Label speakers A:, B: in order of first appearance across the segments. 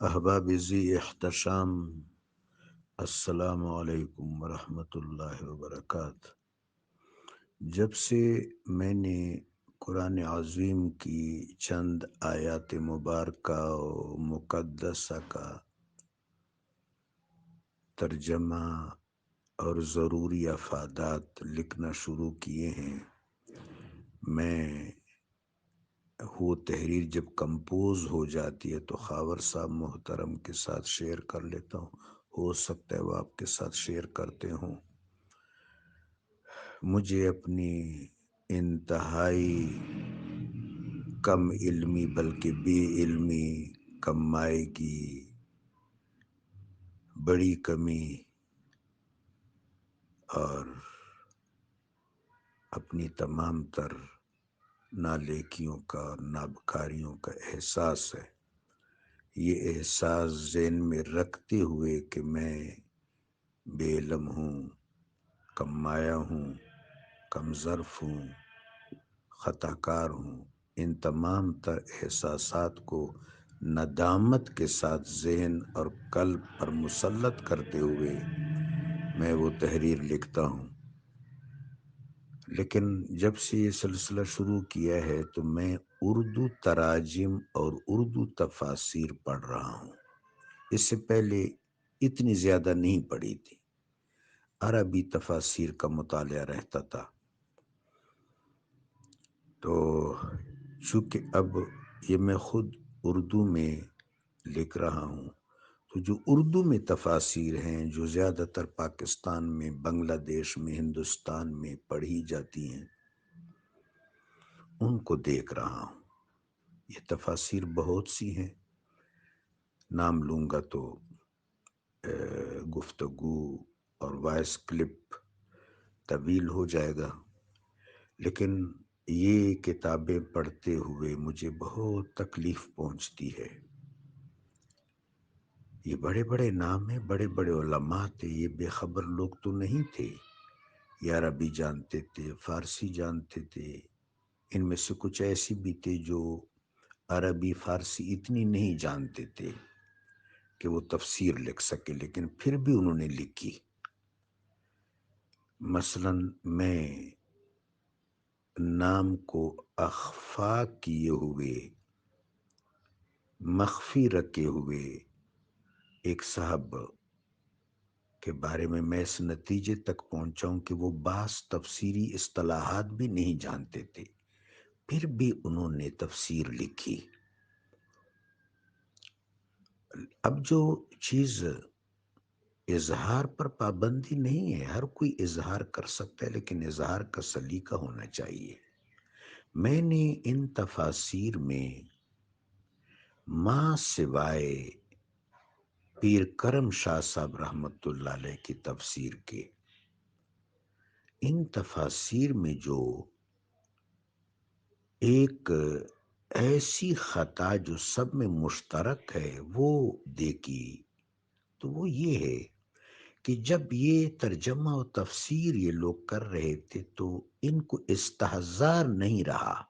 A: احباب ذی احتشام، السلام علیکم ورحمۃ اللہ وبرکاتہ۔ جب سے میں نے قرآن عظیم کی چند آیات مبارکہ و مقدسہ کا ترجمہ اور ضروری افادات لکھنا شروع کیے ہیں، میں وہ تحریر جب کمپوز ہو جاتی ہے تو خاور صاحب محترم کے ساتھ شیئر کر لیتا ہوں، ہو سکتا ہے وہ آپ کے ساتھ شیئر کرتے ہوں۔ مجھے اپنی انتہائی کم علمی بلکہ بے علمی، کم مائے کی بڑی کمی اور اپنی تمام تر نالیکیوں کا اور نابکاریوں کا احساس ہے۔ یہ احساس ذہن میں رکھتے ہوئے کہ میں بے علم ہوں، کم مایہ ہوں، کم ظرف ہوں، خطا کار ہوں، ان تمام تر احساسات کو ندامت کے ساتھ ذہن اور قلب پر مسلط کرتے ہوئے میں وہ تحریر لکھتا ہوں۔ لیکن جب سے یہ سلسلہ شروع کیا ہے تو میں اردو تراجم اور اردو تفاسیر پڑھ رہا ہوں۔ اس سے پہلے اتنی زیادہ نہیں پڑھی تھی، عربی تفاسیر کا مطالعہ رہتا تھا۔ تو چونکہ اب یہ میں خود اردو میں لکھ رہا ہوں، تو جو اردو میں تفاسیر ہیں جو زیادہ تر پاکستان میں، بنگلہ دیش میں، ہندوستان میں پڑھی جاتی ہیں، ان کو دیکھ رہا ہوں۔ یہ تفاسیر بہت سی ہیں، نام لوں گا تو گفتگو اور وائس کلپ طویل ہو جائے گا، لیکن یہ کتابیں پڑھتے ہوئے مجھے بہت تکلیف پہنچتی ہے۔ یہ بڑے بڑے نام ہیں، بڑے بڑے علماء تھے، یہ بے خبر لوگ تو نہیں تھے۔ یہ عربی جانتے تھے، فارسی جانتے تھے، ان میں سے کچھ ایسی بھی تھے جو عربی فارسی اتنی نہیں جانتے تھے کہ وہ تفسیر لکھ سکے، لیکن پھر بھی انہوں نے لکھی۔ مثلا میں نام کو اخفا کیے ہوئے، مخفی رکھے ہوئے ایک صاحب کے بارے میں اس نتیجے تک پہنچا ہوں کہ وہ بعض تفسیری اصطلاحات بھی نہیں جانتے تھے، پھر بھی انہوں نے تفسیر لکھی۔ اب جو چیز اظہار پر پابندی نہیں ہے، ہر کوئی اظہار کر سکتا ہے، لیکن اظہار کا سلیقہ ہونا چاہیے۔ میں نے ان تفاسیر میں ماں سوائے پیر کرم شاہ صاحب رحمۃ اللہ علیہ کی تفسیر کے، ان تفاسیر میں جو ایک ایسی خطا جو سب میں مشترک ہے وہ دیکھی، تو وہ یہ ہے کہ جب یہ ترجمہ و تفسیر یہ لوگ کر رہے تھے تو ان کو استحضار نہیں رہا۔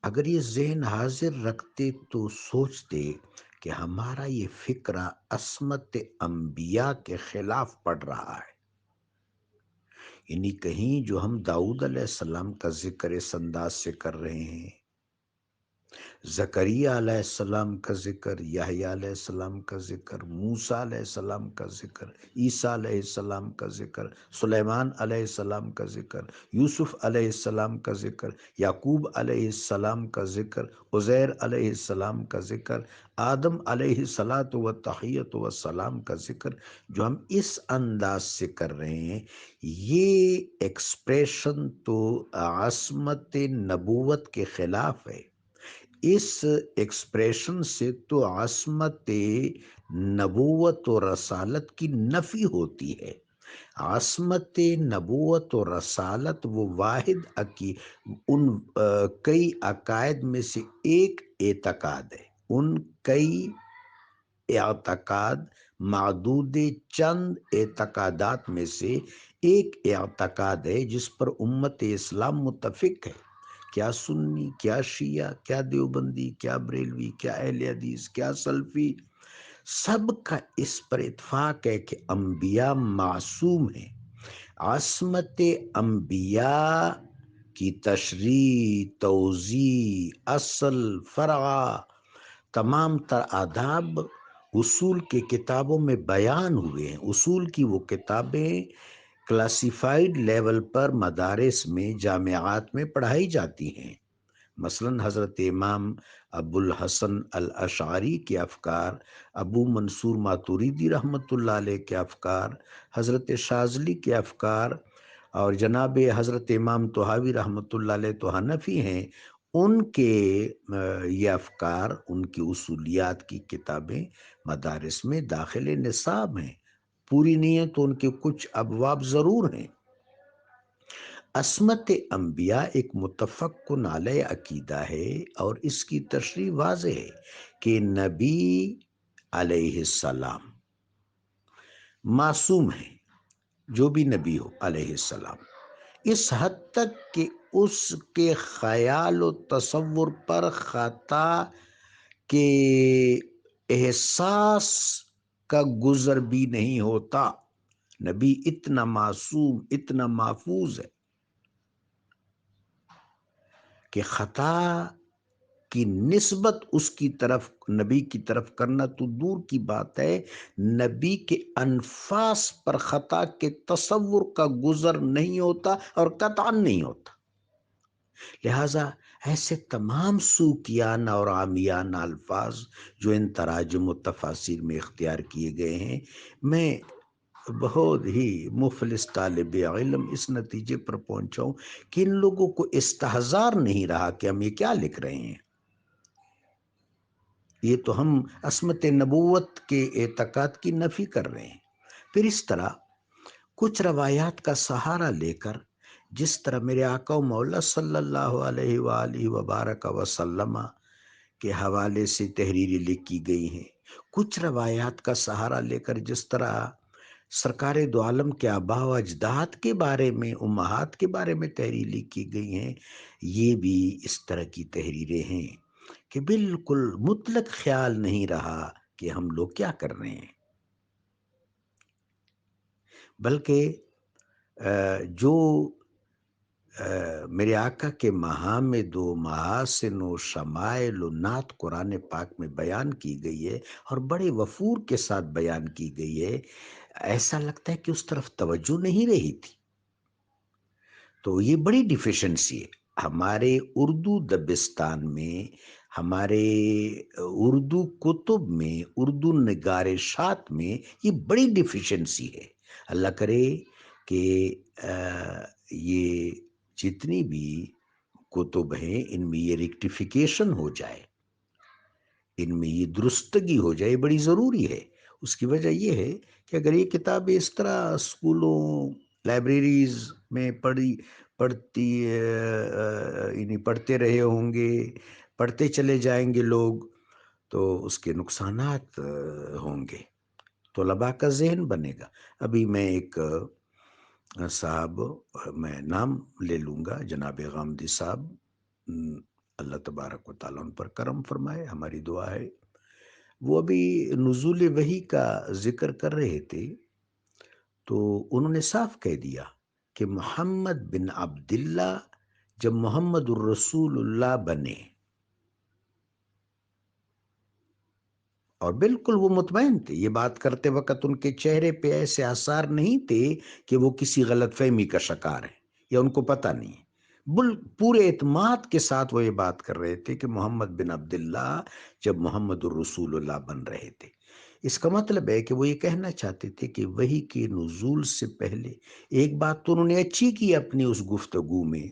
A: اگر یہ ذہن حاضر رکھتے تو سوچتے کہ ہمارا یہ فکرہ عصمت انبیاء کے خلاف پڑ رہا ہے، یعنی کہیں جو ہم داؤد علیہ السلام کا ذکر اس انداز سے کر رہے ہیں، زکریہ علیہ السلام کا ذکر، یحییٰ علیہ السلام کا ذکر، موسیٰ علیہ السلام کا ذکر، عیسیٰ علیہ السلام کا ذکر، سلیمان علیہ السلام کا ذکر، یوسف علیہ السلام کا ذکر، یعقوب علیہ السلام کا ذکر، عزیر علیہ السلام کا ذکر، آدم علیہ الصلاۃ والتحیۃ والسلام کا ذکر، جو ہم اس انداز سے کر رہے ہیں، یہ ایکسپریشن تو عصمت نبوت کے خلاف ہے۔ اس ایکسپریشن سے تو عصمت نبوت و رسالت کی نفی ہوتی ہے۔ عصمت نبوت و رسالت وہ واحد ان کئی عقائد میں سے ایک اعتقاد ہے، ان کئی اعتقاد معدود چند اعتقادات میں سے ایک اعتقاد ہے جس پر امت اسلام متفق ہے کیا سنی، کیا شیعہ، کیا دیوبندی، کیا بریلوی، کیا اہل حدیث، کیا سلفی، سب کا اس پر اتفاق ہے کہ انبیاء معصوم ہیں۔ عصمت انبیاء کی تشریح، توضیح، اصل، فرع، تمام تر آداب اصول کے کتابوں میں بیان ہوئے ہیں۔ اصول کی وہ کتابیں کلاسیفائیڈ لیول پر مدارس میں، جامعات میں پڑھائی جاتی ہیں۔ مثلا حضرت امام ابو الحسن الاشعری کے افکار، ابو منصور ماتوریدی رحمۃ اللہ علیہ کے افکار، حضرت شاذلی کے افکار، اور جناب حضرت امام طحاوی رحمۃ اللہ علیہ تو حنفی ہیں، ان کے یہ افکار، ان کی اصولیات کی کتابیں مدارس میں داخل نصاب ہیں۔ پوری نہیں ہے تو ان کے کچھ ابواب ضرور ہیں۔ عصمت انبیاء ایک متفق علیہ عقیدہ ہے، اور اس کی تشریح واضح ہے کہ نبی علیہ السلام معصوم ہیں، جو بھی نبی ہو علیہ السلام، اس حد تک کہ اس کے خیال و تصور پر خطا کے احساس کا گزر بھی نہیں ہوتا۔ نبی اتنا معصوم، اتنا محفوظ ہے کہ خطا کی نسبت اس کی طرف، نبی کی طرف کرنا تو دور کی بات ہے، نبی کے انفاس پر خطا کے تصور کا گزر نہیں ہوتا، اور قطعاً نہیں ہوتا۔ لہٰذا ایسے تمام سوکیانہ اور عامیانہ الفاظ جو ان تراجم و تفاسیر میں اختیار کیے گئے ہیں، میں بہت ہی مفلس طالب علم اس نتیجے پر پہنچا ہوں کہ ان لوگوں کو استحضار نہیں رہا کہ ہم یہ کیا لکھ رہے ہیں۔ یہ تو ہم عصمت نبوت کے اعتقاد کی نفی کر رہے ہیں۔ پھر اس طرح کچھ روایات کا سہارا لے کر، جس طرح میرے آقا و مولا صلی اللہ علیہ وآلہ وبارک وسلم کے حوالے سے تحریری لکھی گئی ہیں، کچھ روایات کا سہارا لے کر جس طرح سرکار دو عالم کے آباء و اجداد کے بارے میں، امہات کے بارے میں تحریر لکھی گئی ہیں، یہ بھی اس طرح کی تحریریں ہیں کہ بالکل مطلق خیال نہیں رہا کہ ہم لوگ کیا کر رہے ہیں، بلکہ جو میرے آقا کے محامد و محاسن و شمائل و نعت قرآن پاک میں بیان کی گئی ہے، اور بڑے وفور کے ساتھ بیان کی گئی ہے، ایسا لگتا ہے کہ اس طرف توجہ نہیں رہی تھی۔ تو یہ بڑی ڈیفیشنسی ہے ہمارے اردو دبستان میں، ہمارے اردو کتب میں، اردو نگارشات میں، یہ بڑی ڈیفیشنسی ہے۔ اللہ کرے کہ یہ جتنی بھی کتب ہیں ان میں یہ ریکٹیفیکیشن ہو جائے، ان میں یہ درستگی ہو جائے، بڑی ضروری ہے۔ اس کی وجہ یہ ہے کہ اگر یہ کتابیں اس طرح اسکولوں، لائبریریز میں پڑھتے رہے ہوں گے، پڑھتے چلے جائیں گے لوگ، تو اس کے نقصانات ہوں گے، طلباء کا ذہن بنے گا۔ ابھی میں ایک صاحب، میں نام لے لوں گا، جناب غامدی صاحب، اللہ تبارک و تعالیٰ ان پر کرم فرمائے، ہماری دعا ہے۔ وہ ابھی نزول وحی کا ذکر کر رہے تھے، تو انہوں نے صاف کہہ دیا کہ محمد بن عبداللہ جب محمد الرسول اللہ بنے، اور بالکل وہ مطمئن تھے، یہ بات کرتے وقت ان کے چہرے پہ ایسے آثار نہیں تھے کہ وہ کسی غلط فہمی کا شکار ہے یا ان کو پتہ نہیں ہے، پورے اعتماد کے ساتھ وہ یہ بات کر رہے تھے کہ محمد بن عبداللہ جب محمد الرسول اللہ بن رہے تھے۔ اس کا مطلب ہے کہ وہ یہ کہنا چاہتے تھے کہ وحی کے نزول سے پہلے ایک بات تو انہوں نے اچھی کی اپنی اس گفتگو میں،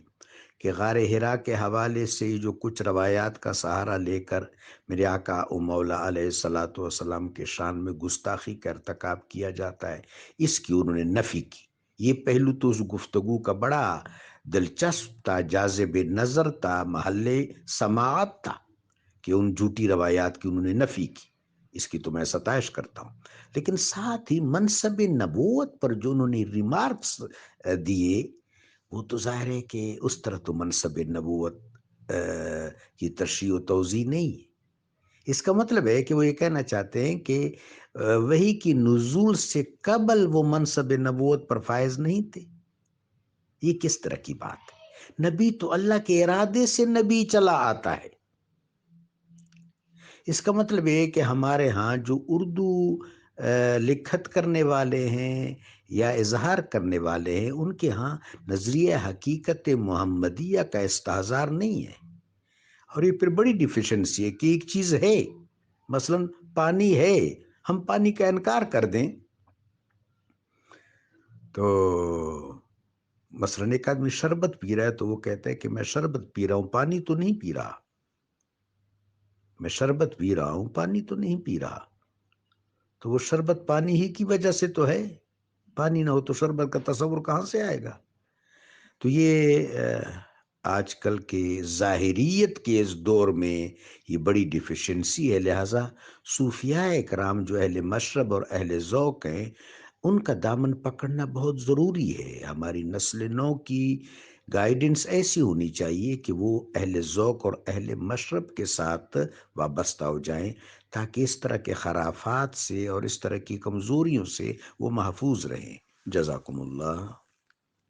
A: کہ غار حرا کے حوالے سے جو کچھ روایات کا سہارا لے کر میرے آقا و مولا علیہ الصلوۃ والسلام کے شان میں گستاخی کا ارتکاب کیا جاتا ہے، اس کی انہوں نے نفی کی۔ یہ پہلو تو اس گفتگو کا بڑا دلچسپ تھا، جاذب نظر تھا، محل سماعت تھا، کہ ان جھوٹی روایات کی انہوں نے نفی کی، اس کی تو میں ستائش کرتا ہوں۔ لیکن ساتھ ہی منصب نبوت پر جو انہوں نے ریمارکس دیے، وہ تو ظاہر ہے کہ اس طرح تو منصب نبوت کی تشریح و توضیح نہیں ہے۔ اس کا مطلب ہے کہ وہ یہ کہنا چاہتے ہیں کہ وحی کی نزول سے قبل وہ منصب نبوت پر فائز نہیں تھے۔ یہ کس طرح کی بات ہے؟ نبی تو اللہ کے ارادے سے نبی چلا آتا ہے۔ اس کا مطلب یہ ہے کہ ہمارے ہاں جو اردو لکھت کرنے والے ہیں یا اظہار کرنے والے ہیں، ان کے ہاں نظریہ حقیقت محمدیہ کا استحضار نہیں ہے، اور یہ پھر بڑی ڈیفیشنسی ہے کہ ایک چیز ہے، مثلا پانی ہے، ہم پانی کا انکار کر دیں تو مثلا ایک آدمی شربت پی رہا ہے تو وہ کہتا ہے کہ میں شربت پی رہا ہوں، پانی تو نہیں پی رہا، میں شربت پی رہا ہوں، پانی تو نہیں پی رہا۔ تو وہ شربت پانی ہی کی وجہ سے تو ہے، پانی نہ ہو تو شربت کا تصور کہاں سے آئے گا؟ تو یہ آج کل کے ظاہریت کے اس دور میں یہ بڑی ڈیفیشنسی ہے، لہٰذا صوفیاء اکرام جو اہل مشرب اور اہل ذوق ہیں، ان کا دامن پکڑنا بہت ضروری ہے۔ ہماری نسل نو کی گائیڈنس ایسی ہونی چاہیے کہ وہ اہل ذوق اور اہل مشرب کے ساتھ وابستہ ہو جائیں، تاکہ اس طرح کے خرافات سے اور اس طرح کی کمزوریوں سے وہ محفوظ رہیں۔ جزاکم اللہ۔